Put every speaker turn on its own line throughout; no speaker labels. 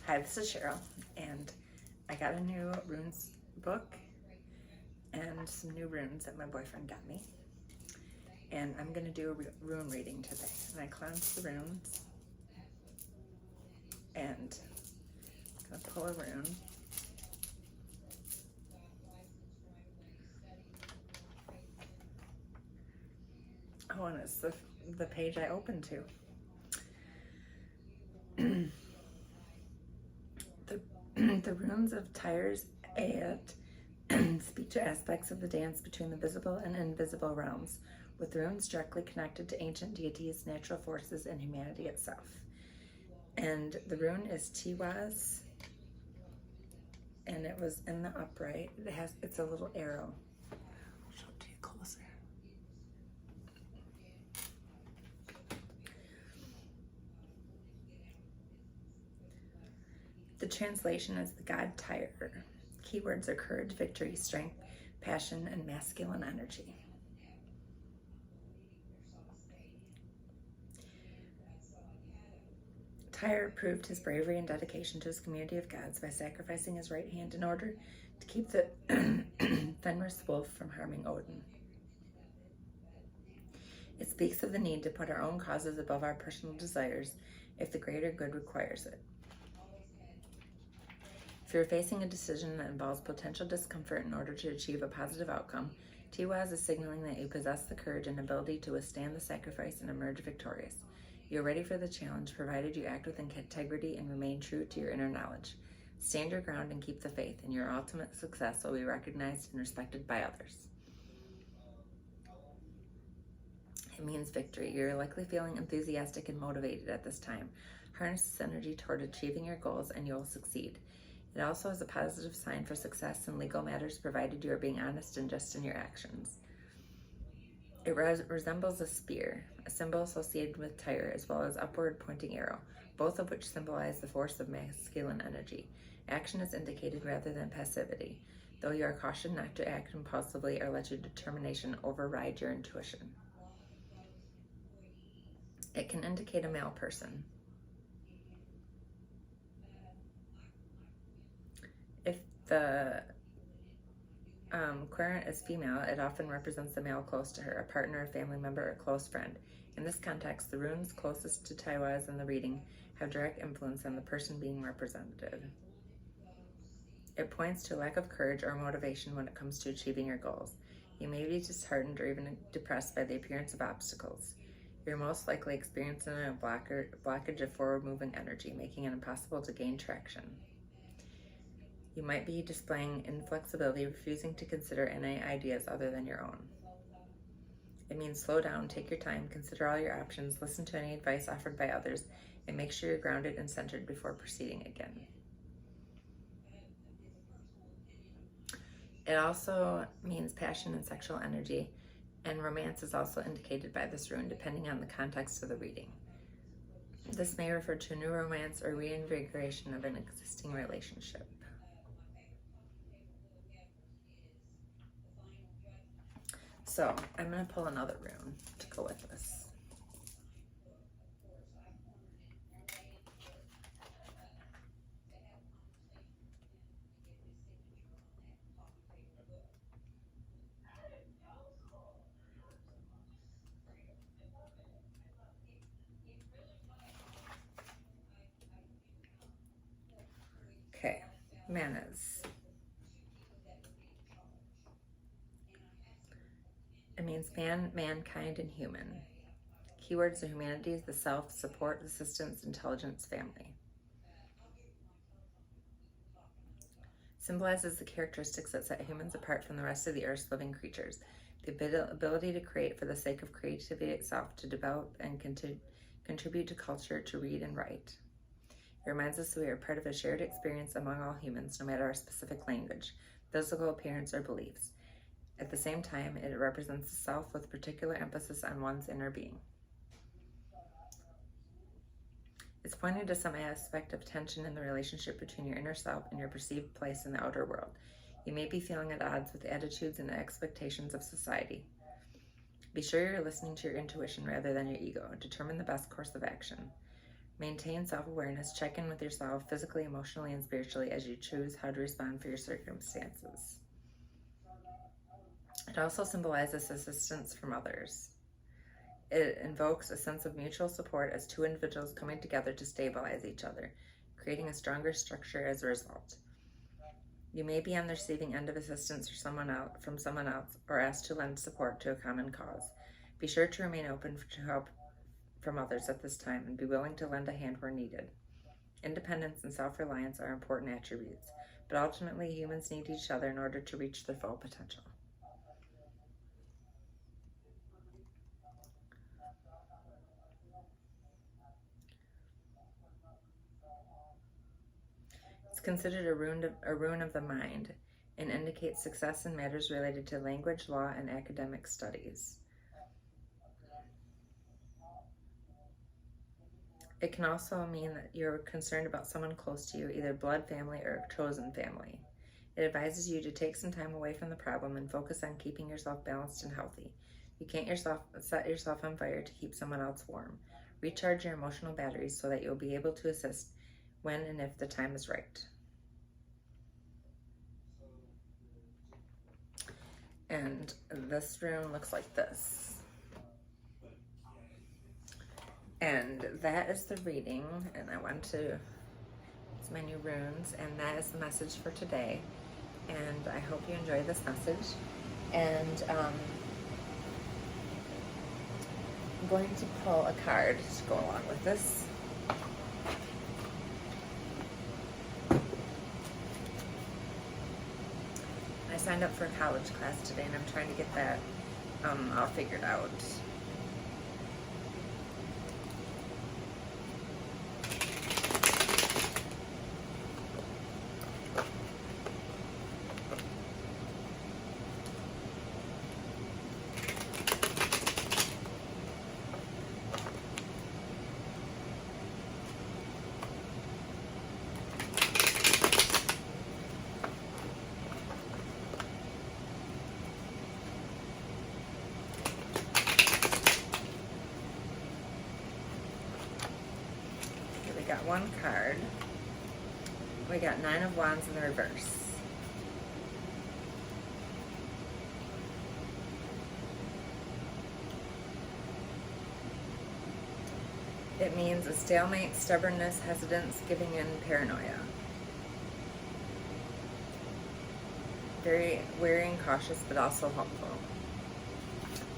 Hi, this is Cheryl, and I got a new runes book and some new runes that my boyfriend got me. And I'm going to do a rune reading today. And I cleansed the runes, and I'm going to pull a rune. Oh, and it's the page I opened to. The runes of Tyre's Ayat speak to aspects of the dance between the visible and invisible realms, with runes directly connected to ancient deities, natural forces, and humanity itself. And the rune is Tiwaz, and it was in the upright. It's a little arrow. I'll show it to you closer. The translation is the god Tyre. Keywords are courage, victory, strength, passion, and masculine energy. Tyre proved his bravery and dedication to his community of gods by sacrificing his right hand in order to keep the Fenris wolf from harming Odin. It speaks of the need to put our own causes above our personal desires if the greater good requires it. If you're facing a decision that involves potential discomfort in order to achieve a positive outcome, Tiwaz is signaling that you possess the courage and ability to withstand the sacrifice and emerge victorious. You're ready for the challenge, provided you act with integrity and remain true to your inner knowledge. Stand your ground and keep the faith, and your ultimate success will be recognized and respected by others. It means victory. You're likely feeling enthusiastic and motivated at this time. Harness this energy toward achieving your goals and you'll succeed. It also is a positive sign for success in legal matters, provided you are being honest and just in your actions. It resembles a spear, a symbol associated with Tyre, as well as upward pointing arrow, both of which symbolize the force of masculine energy. Action is indicated rather than passivity, though you are cautioned not to act impulsively or let your determination override your intuition. It can indicate a male person. If the querent is female, it often represents a male close to her, a partner, a family member, or close friend. In this context, the runes closest to Tiwaz in the reading have direct influence on the person being represented. It points to a lack of courage or motivation when it comes to achieving your goals. You may be disheartened or even depressed by the appearance of obstacles. You're most likely experiencing a blockage of forward-moving energy, making it impossible to gain traction. You might be displaying inflexibility, refusing to consider any ideas other than your own. It means slow down, take your time, consider all your options, listen to any advice offered by others, and make sure you're grounded and centered before proceeding again. It also means passion and sexual energy, and romance is also indicated by this rune, depending on the context of the reading. This may refer to a new romance or reinvigoration of an existing relationship. So I'm going to pull another rune to go with this. Okay, manas. It means man, mankind, and human. Keywords are humanities, the self, support, assistance, intelligence, family. Symbolizes the characteristics that set humans apart from the rest of the Earth's living creatures. The ability to create for the sake of creativity itself, to develop and contribute to culture, to read and write. It reminds us that we are part of a shared experience among all humans, no matter our specific language, physical appearance, or beliefs. At the same time, it represents the self with particular emphasis on one's inner being. It's pointing to some aspect of tension in the relationship between your inner self and your perceived place in the outer world. You may be feeling at odds with the attitudes and expectations of society. Be sure you're listening to your intuition rather than your ego. Determine the best course of action. Maintain self-awareness. Check in with yourself physically, emotionally, and spiritually as you choose how to respond for your circumstances. It also symbolizes assistance from others. It invokes a sense of mutual support as two individuals coming together to stabilize each other, creating a stronger structure as a result. You may be on the receiving end of assistance from someone else or asked to lend support to a common cause. Be sure to remain open to help from others at this time and be willing to lend a hand where needed. Independence and self-reliance are important attributes, but ultimately humans need each other in order to reach their full potential. It's considered a rune of the mind and indicates success in matters related to language, law, and academic studies. It can also mean that you're concerned about someone close to you, either blood family or chosen family. It advises you to take some time away from the problem and focus on keeping yourself balanced and healthy. You can't set yourself on fire to keep someone else warm. Recharge your emotional batteries so that you'll be able to assist when and if the time is right. And this rune looks like this. And that is the reading, and I want to, it's my new runes, and that is the message for today. And I hope you enjoy this message. And I'm going to pull a card to go along with this. I signed up for a college class today, and I'm trying to get that all figured out. We got one card. We got 9 of Wands in the reverse. It means a stalemate, stubbornness, hesitance, giving in, paranoia. Very wary and cautious, but also hopeful.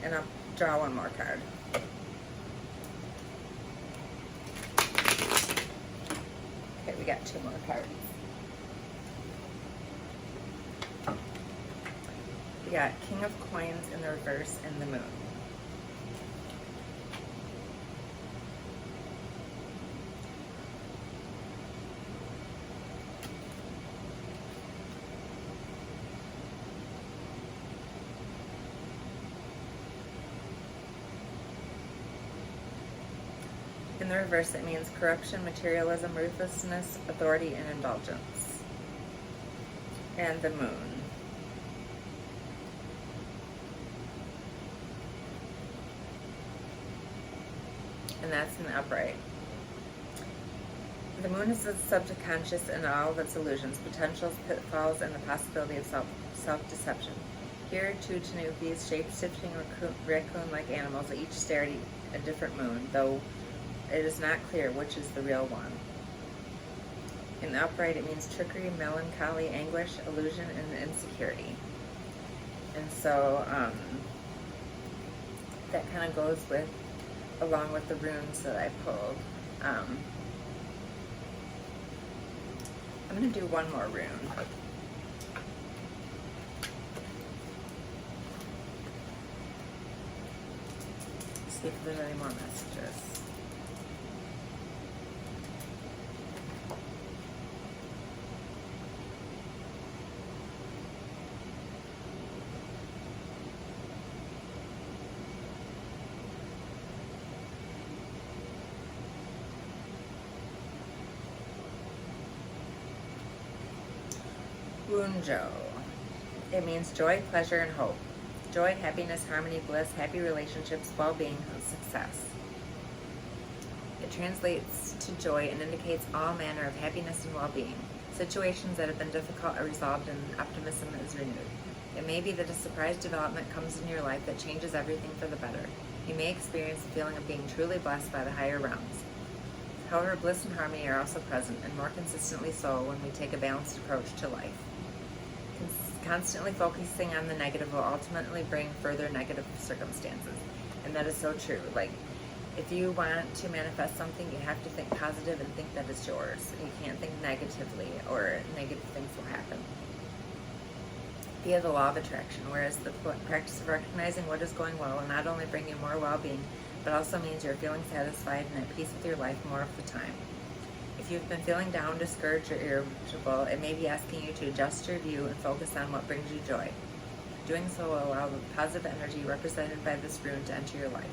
And I'll draw one more card. Okay, we got 2 more cards. We got King of Coins in the reverse and the Moon. In the reverse, it means corruption, materialism, ruthlessness, authority, and indulgence. And the Moon. And that's in the upright. The Moon is the subconscious and all of its illusions, potentials, pitfalls, and the possibility of self-deception. Here, 2 tanukis, shape-shifting raccoon-like animals, each stare at a different moon, though it is not clear which is the real one. In the upright, it means trickery, melancholy, anguish, illusion, and insecurity. And so that kind of goes along with the runes that I pulled. I'm going to do one more rune. See if there's any more messages. Rune. It means joy, pleasure, and hope. Joy, happiness, harmony, bliss, happy relationships, well-being, and success. It It translates to joy and indicates all manner of happiness and well-being. Situations that have been difficult are resolved and optimism is renewed. It may be that a surprise development comes in your life that changes everything for the better. You may experience the feeling of being truly blessed by the higher realms. However, bliss and harmony are also present, and more consistently so when we take a balanced approach to life. Constantly focusing on the negative will ultimately bring further negative circumstances. And that is so true. Like, if you want to manifest something, you have to think positive and think that it's yours. You can't think negatively, or negative things will happen. Via the law of attraction, whereas the practice of recognizing what is going well will not only bring you more well-being, but also means you're feeling satisfied and at peace with your life more of the time. If you've been feeling down, discouraged, or irritable, it may be asking you to adjust your view and focus on what brings you joy. Doing so will allow the positive energy represented by this rune to enter your life.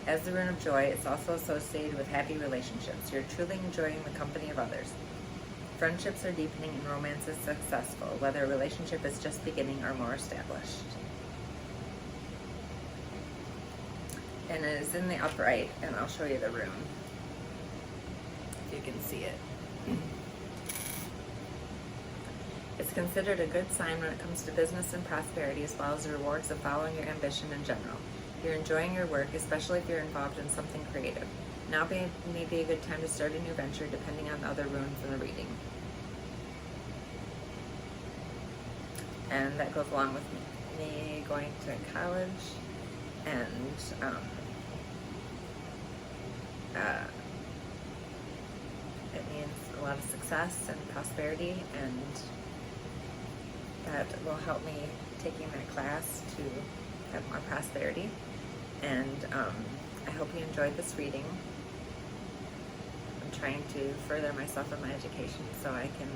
As the rune of joy, it's also associated with happy relationships. You're truly enjoying the company of others. Friendships are deepening and romance is successful, whether a relationship is just beginning or more established. And it is in the upright, and I'll show you the rune, if you can see it. It's considered a good sign when it comes to business and prosperity, as well as the rewards of following your ambition in general. You're enjoying your work, especially if you're involved in something creative. Now may be a good time to start a new venture, depending on the other runes in the reading. And that goes along with me going to college, and it means a lot of success and prosperity, and that will help me taking that class to have more prosperity. And I hope you enjoyed this reading. I'm trying to further myself in my education so I can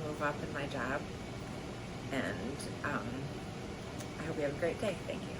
move up in my job. And I hope you have a great day. Thank you.